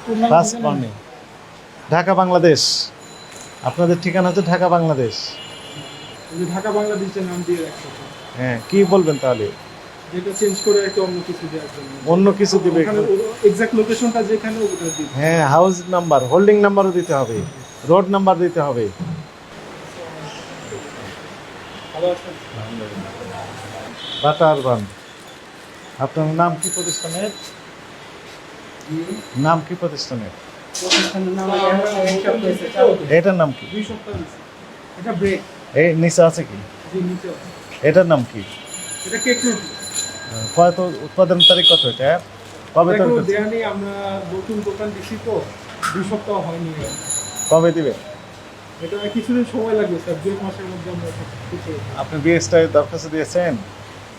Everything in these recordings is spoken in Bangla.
First morning, Dhaka Bangladesh. আপনাদের ঠিকানা হচ্ছে ঢাকা বাংলাদেশ। ঢাকা বাংলাদেশের নাম দিয়ে রাখছে, হ্যাঁ, কি বলবেন তাহলে? যেটা চেঞ্জ করে একটা অন্য কিছু দেওয়ার জন্য। অন্য কিছু দিবে? এক্সাক্ট লোকেশনটা যেখানে ওটা দিবে। হ্যাঁ, হাউস নাম্বার, হোল্ডিং নাম্বারও দিতে হবে, রোড নাম্বার দিতে হবে। ভালো আছেন? Butter bun. আপনার নাম কি প্রতিষ্ঠানের? নাম কি প্রতিষ্ঠানের? প্রতিষ্ঠানের নাম এক সপ্তাহ হয়েছে, চালু তো। এটার নাম কি? 2 সপ্তাহ হয়েছে। এটা ব্রেক। এই নিচে আছে কি? জি, নিচে আছে। এটার নাম কি? এটা কেক রুটি। কত উৎপাদন তারিখ কত এটা? কবে তৈরি এখনো করছে? দেয়া নেই, আমরা নতুন দোকান দিচ্ছি তো 2 সপ্তাহ হয়নি। কবে দিবে? এটা কিছুদিন সময় লাগবে স্যার, 2 মাসের মধ্যে আমরা সব কিছু। আপনি বিএসটাই দরখাস্ত দিয়েছেন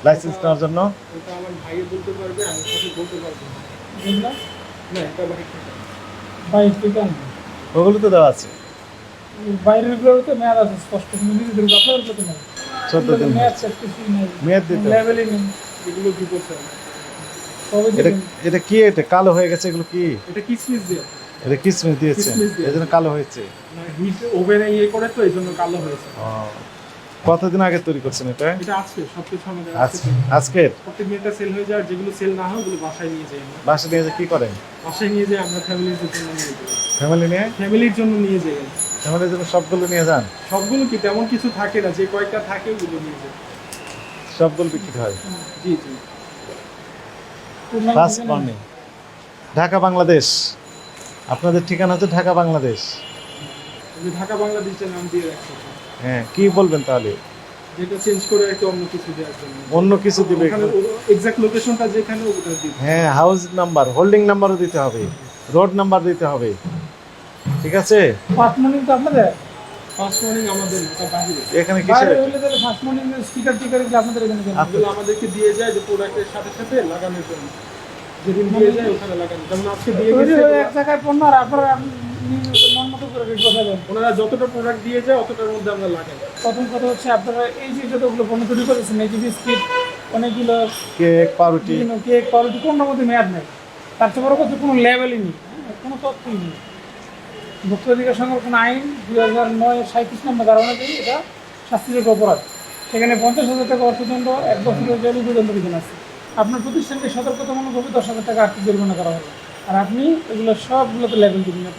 লাইসেন্স নেওয়ার জন্য? এটা আমার ভাইয়ে বলতে পারবে, আমি সাথে বলতে পারবো না। বুঝলা? না, এটা ভাই থেকে। ভাই ঠিক আছে, ওগুলো তো দেওয়া আছে। বাইরের গুলোতে মেয়াদ আছে স্পষ্ট, কিন্তু নিজেদের আপনাদের তো নেই। 14 দিন মেয়াদ শেষ কিছুই নেই, মেয়াদ দিতে হবে। লেভেলই নেই। এগুলো কি করছে? তবে এটা দেখুন, এটা কি? এটা কালো হয়ে গেছে, এগুলো কি? এটা কিসমিস দিয়ে। এটা কিসমিস দিয়েছে, কিসমিস দিয়ে। এজন্য কালো হয়েছে। না, হিট ওভেনে ইয়ে করে তো এই জন্য কালো হয়েছে। ও, কতদিন আগে তৈরি করছেন এটা? এটা আজকে সবকিছু আমাদের আজকের প্রত্যেক মিনিটটা সেল হয়ে যায়, আর যেগুলো সেল না হয় ওগুলো বাসায় নিয়ে যাই আমরা। বাসা নিয়ে যে কি করেন? বাসায় নিয়ে যাই আমরা, ফ্যামিলির জন্য নিয়ে যাই। ফ্যামিলি নিয়ে? ফ্যামিলির জন্য নিয়ে যাই। ফ্যামিলির জন্য সবগুলো নিয়ে যান? সবগুলো কি তেমন কিছু থাকে না, যে কয়েকটা থাকে ওগুলো নিয়ে যাই। সবগুলো বিক্রি হয়? জি জি। পূর্ণাঙ্গ ফার্স্ট ঠিকানা- মর্নিং, ঢাকা বাংলাদেশ। আপনাদের ঠিকানা হচ্ছে ঢাকা বাংলাদেশ। আমি ঢাকা বাংলাদেশের নাম দিয়ে রাখছি, হ্যাঁ, কি বলবেন তাহলে? যেটা চেঞ্জ করে একটা অন্য কিছু দেওয়ার জন্য। অন্য কিছু দিবে? ওখানে এক্সাক্ট লোকেশনটা যেখানে ওটা দিবে। হ্যাঁ, হাউস নাম্বার, হোল্ডিং নাম্বারও দিতে হবে, রোড নাম্বার দিতে হবে। ঠিক আছে? ফার্স্ট মর্নিং তো আপনাদের ফার্স্ট মর্নিং আমাদের এটা বাহিরে। এখানে কিসের? বাইরে হলে তাহলে ফার্স্ট মর্নিং স্টিকার টিকার কি আপনাদের এখানে কেন? এগুলো আমাদেরকে দিয়ে যায় যে প্রোডাক্টের সাথে সাথে লাগানোর জন্য। যেদিন দিয়ে যায় ওখানে লাগানো, যেমন আজকে দিয়ে তৈরি গেছে। হয়ে এক জায়গায় পণ্য, আর আপনারা নিজেদের মন মতো করে রেট বসাবেন। ওনারা যতটা প্রোডাক্ট দিয়ে যায় অতটার মধ্যে আমরা লাগাই। প্রথম কথা হচ্ছে আপনারা এই যে যতগুলো পণ্য তৈরি করেছেন, এই যে বিস্কিট, অনেকগুলো কেক, পাউরুটি। বিভিন্ন কেক, কোয়ালিটি, কোনটার মধ্যে মেয়াদ নেই। তার চেয়ে বড় কথা কোনো লেভেলই নেই, কোনো তথ্যই নেই। ভোক্তা অধিকার সংরক্ষণ আইন 2009-37 নম্বর ধারা অনুযায়ী এটা শাস্তিযোগ্য অপরাধ। সেখানে 50,000 টাকা অর্থদণ্ড, 1 বছরের জেল পর্যন্ত বিধান আছে। আপনার প্রতিষ্ঠানকে সতর্কতামূলকভাবে 10,000 টাকা আর্থিক জরিমানা করা হবে। আর আপনি এগুলো সবগুলোতে লেভেল দিবেন না।